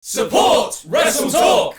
Support WrestleTalk!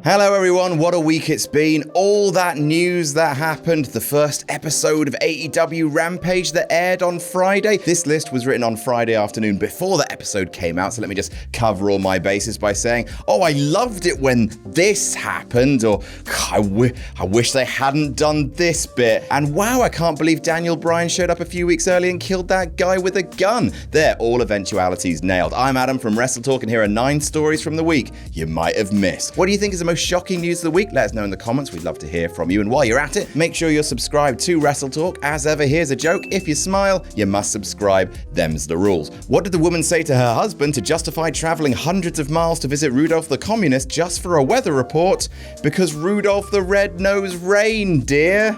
Hello everyone, what a week it's been. All that news that happened, the first episode of AEW Rampage that aired on Friday. This list was written on Friday afternoon before the episode came out, so let me just cover all my bases by saying, oh, I loved it when this happened, or I wish they hadn't done this bit. And wow, I can't believe Daniel Bryan showed up a few weeks early and killed that guy with a gun. They're all eventualities nailed. I'm Adam from WrestleTalk, and here are 9 stories from the week you might have missed. What do you think is the most shocking news of the week? Let us know in the comments. We'd love to hear from you. And while you're at it, make sure you're subscribed to WrestleTalk. As ever, here's a joke. If you smile, you must subscribe. Them's the rules. What did the woman say to her husband to justify traveling hundreds of miles to visit Rudolph the Communist just for a weather report? Because Rudolph the Red-Nosed Reindeer.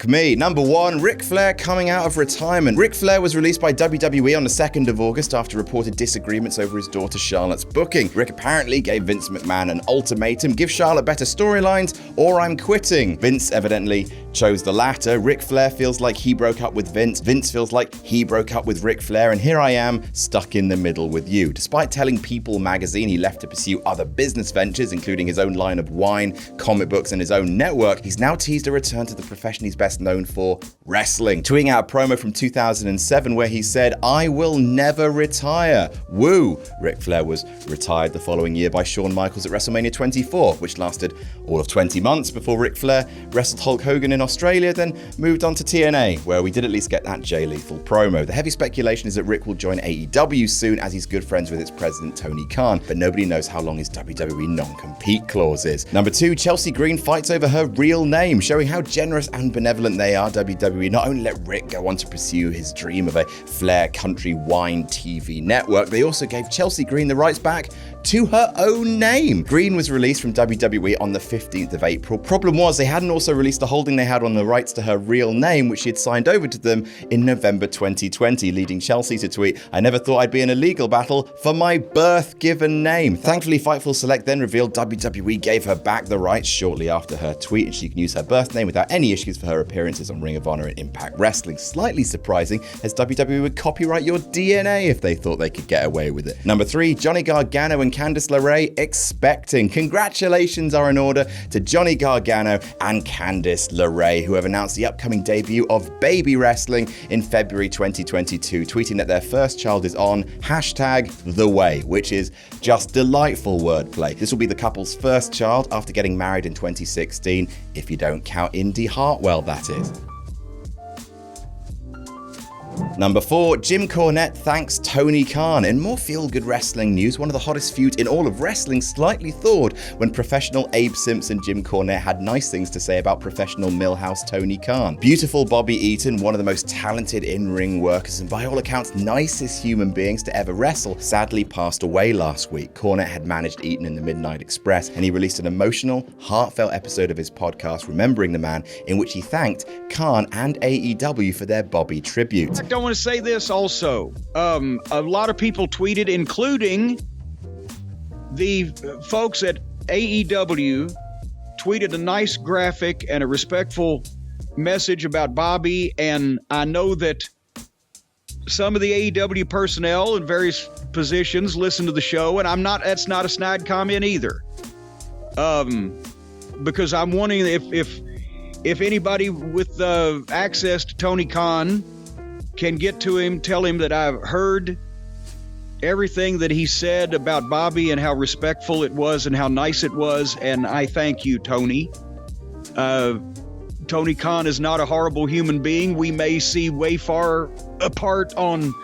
Me. Number 1, Ric Flair coming out of retirement. Ric Flair was released by WWE on the 2nd of August after reported disagreements over his daughter Charlotte's booking. Rick apparently gave Vince McMahon an ultimatum: give Charlotte better storylines or I'm quitting. Vince evidently chose the latter. Ric Flair feels like he broke up with Vince. Vince feels like he broke up with Ric Flair, and here I am, stuck in the middle with you. Despite telling People magazine he left to pursue other business ventures, including his own line of wine, comic books, and his own network, he's now teased a return to the profession he's best known for, wrestling. Tweeting out a promo from 2007 where he said, "I will never retire." Woo! Ric Flair was retired the following year by Shawn Michaels at WrestleMania 24, which lasted all of 20 months before Ric Flair wrestled Hulk Hogan in Australia, then moved on to TNA, where we did at least get that Jay Lethal promo. The heavy speculation is that Rick will join AEW soon, as he's good friends with its president Tony Khan, but nobody knows how long his WWE non-compete clause is. Number 2, Chelsea Green fights over her real name, showing how generous and benevolent they are. WWE not only let Rick go on to pursue his dream of a Flair Country Wine TV network, they also gave Chelsea Green the rights back to her own name. Green was released from WWE on the 15th of April. Problem was, they hadn't also released the holding they had on the rights to her real name, which she had signed over to them in November 2020, leading Chelsea to tweet, "I never thought I'd be in a legal battle for my birth given name." Thankfully, Fightful Select then revealed WWE gave her back the rights shortly after her tweet, and she can use her birth name without any issues for her appearances on Ring of Honor and Impact Wrestling. Slightly surprising, as WWE would copyright your DNA if they thought they could get away with it. Number 3, Johnny Gargano and Candice LeRae expecting. Congratulations are in order to Johnny Gargano and Candice LeRae, who have announced the upcoming debut of Baby Wrestling in February 2022, tweeting that their first child is on #TheWay, which is just delightful wordplay. This will be the couple's first child after getting married in 2016, if you don't count Indy Hartwell, that is. Number 4, Jim Cornette thanks Tony Khan. In more feel-good wrestling news, one of the hottest feuds in all of wrestling slightly thawed when professional Abe Simpson Jim Cornette had nice things to say about professional Millhouse Tony Khan. Beautiful Bobby Eaton, one of the most talented in-ring workers and by all accounts nicest human beings to ever wrestle, sadly passed away last week. Cornette had managed Eaton in the Midnight Express, and he released an emotional, heartfelt episode of his podcast, Remembering the Man, in which he thanked Khan and AEW for their Bobby tribute. I want to say this also. A lot of people tweeted, including the folks at AEW, tweeted a nice graphic and a respectful message about Bobby. And I know that some of the AEW personnel in various positions listen to the show, and that's not a snide comment either. Because I'm wondering if anybody with access to Tony Khan can get to him, tell him that I've heard everything that he said about Bobby and how respectful it was and how nice it was, and I thank you, Tony. Tony Khan is not a horrible human being. We may see way far apart on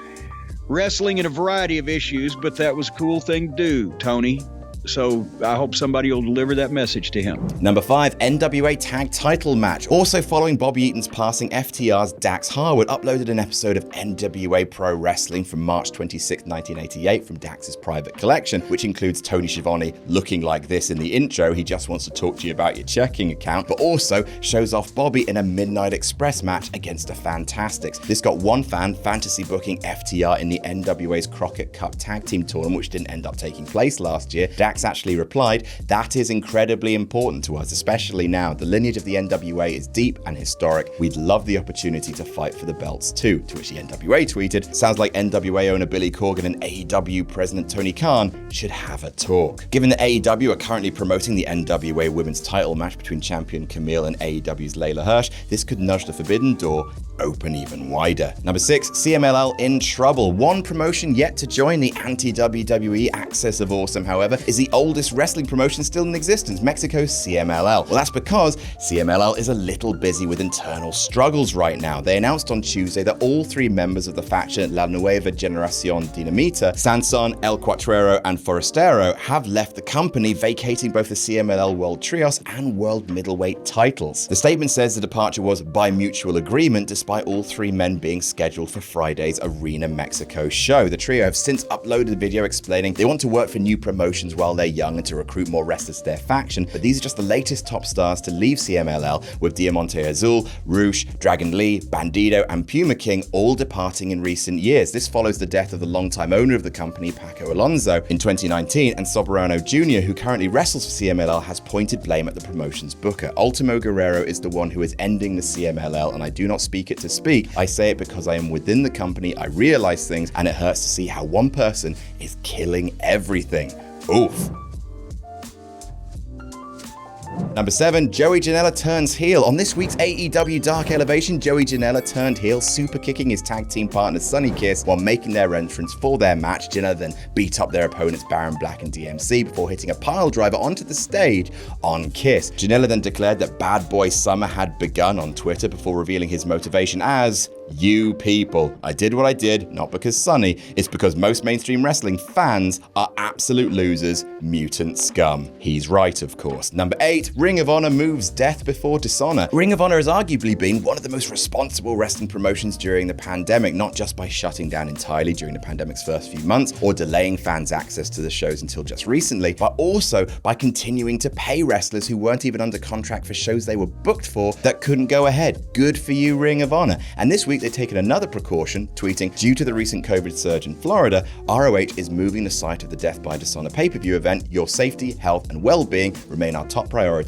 wrestling and a variety of issues, but that was a cool thing to do, Tony. So I hope somebody will deliver that message to him. Number 5, NWA Tag Title Match. Also following Bobby Eaton's passing, FTR's Dax Harwood uploaded an episode of NWA Pro Wrestling from March 26, 1988 from Dax's private collection, which includes Tony Schiavone looking like this in the intro. He just wants to talk to you about your checking account, but also shows off Bobby in a Midnight Express match against the Fantastics. This got one fan fantasy booking FTR in the NWA's Crockett Cup Tag Team Tournament, which didn't end up taking place last year. Jax actually replied, "That is incredibly important to us, especially now. The lineage of the NWA is deep and historic. We'd love the opportunity to fight for the belts too." To which the NWA tweeted, "Sounds like NWA owner Billy Corgan and AEW president Tony Khan should have a talk." Given that AEW are currently promoting the NWA women's title match between champion Camille and AEW's Layla Hirsch, this could nudge the forbidden door open even wider. Number 6, CMLL In Trouble. One promotion yet to join the anti-WWE axis of awesome, however, is the oldest wrestling promotion still in existence, Mexico's CMLL. Well, that's because CMLL is a little busy with internal struggles right now. They announced on Tuesday that all 3 members of the faction La Nueva Generación Dinamita, Sanson, El Cuatrero, and Forastero, have left the company, vacating both the CMLL World Trios and World Middleweight titles. The statement says the departure was by mutual agreement, despite all 3 men being scheduled for Friday's Arena Mexico show. The trio have since uploaded a video explaining they want to work for new promotions while they're young and to recruit more wrestlers to their faction, but these are just the latest top stars to leave CMLL, with Diamante Azul, Roosh, Dragon Lee, Bandido, and Puma King all departing in recent years. This follows the death of the longtime owner of the company, Paco Alonso, in 2019, and Soberano Jr., who currently wrestles for CMLL, has pointed blame at the promotion's booker. Ultimo Guerrero is the one who is ending the CMLL, and I do not speak it to speak. I say it because I am within the company, I realize things, and it hurts to see how one person is killing everything. Oof. Number 7, Joey Janela turns heel. On this week's AEW Dark Elevation, Joey Janela turned heel, super kicking his tag team partner Sonny Kiss while making their entrance for their match. Janela then beat up their opponents Baron Black and DMC before hitting a pile driver onto the stage on Kiss. Janela then declared that Bad Boy Summer had begun on Twitter before revealing his motivation as, "You people. I did what I did, not because Sonny. It's because most mainstream wrestling fans are absolute losers, mutant scum." He's right, of course. Number 8, Ring of Honor moves Death before Dishonor. Ring of Honor has arguably been one of the most responsible wrestling promotions during the pandemic, not just by shutting down entirely during the pandemic's first few months or delaying fans' access to the shows until just recently, but also by continuing to pay wrestlers who weren't even under contract for shows they were booked for that couldn't go ahead. Good for you, Ring of Honor. And this week they've taken another precaution, tweeting, "Due to the recent COVID surge in Florida, ROH is moving the site of the Death by Dishonor pay-per-view event. Your safety, health, and well-being remain our top priorities.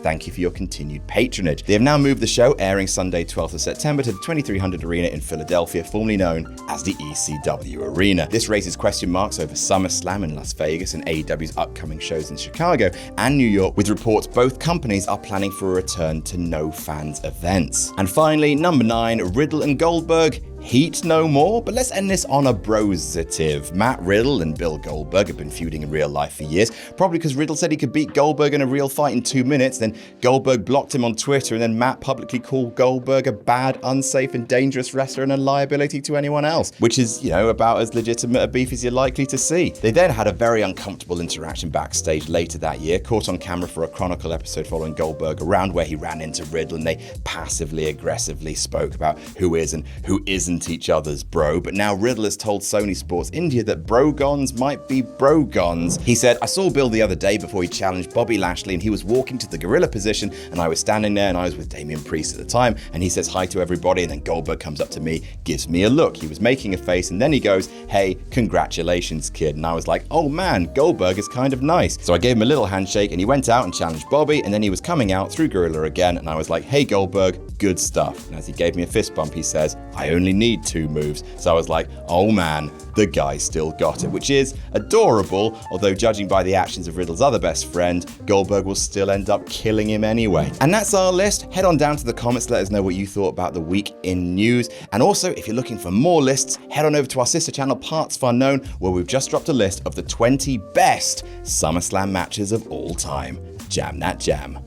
Thank you for your continued patronage." They have now moved the show, airing Sunday 12th of September, to the 2300 Arena in Philadelphia, formerly known as the ECW Arena. This raises question marks over SummerSlam in Las Vegas and AEW's upcoming shows in Chicago and New York, with reports both companies are planning for a return to no-fans events. And finally, number 9, Riddle and Goldberg. Heat no more, but let's end this on a brositive. Matt Riddle and Bill Goldberg have been feuding in real life for years, probably because Riddle said he could beat Goldberg in a real fight in 2 minutes, then Goldberg blocked him on Twitter, and then Matt publicly called Goldberg a bad, unsafe, and dangerous wrestler and a liability to anyone else, which is, about as legitimate a beef as you're likely to see. They then had a very uncomfortable interaction backstage later that year, caught on camera for a Chronicle episode following Goldberg around, where he ran into Riddle and they passively aggressively spoke about who is and who isn't each other's bro. But now Riddle has told Sony Sports India that brogons might be brogons. He said, "I saw Bill the other day before he challenged Bobby Lashley, and he was walking to the gorilla position, and I was standing there, and I was with Damian Priest at the time, and he says hi to everybody, and then Goldberg comes up to me, gives me a look. He was making a face, and then he goes, 'Hey, congratulations, kid.' And I was like, oh man, Goldberg is kind of nice." So I gave him a little handshake, and he went out and challenged Bobby, and then he was coming out through gorilla again, and I was like, "Hey Goldberg, good stuff." And as he gave me a fist bump, he says, "I only need 2 moves." So I was like, oh man, the guy still got it, which is adorable, although judging by the actions of Riddle's other best friend, Goldberg will still end up killing him anyway. And that's our list. Head on down to the comments, let us know what you thought about the week in news. And also, if you're looking for more lists, head on over to our sister channel, Parts Fun Known, where we've just dropped a list of the 20 best SummerSlam matches of all time. Jam that jam.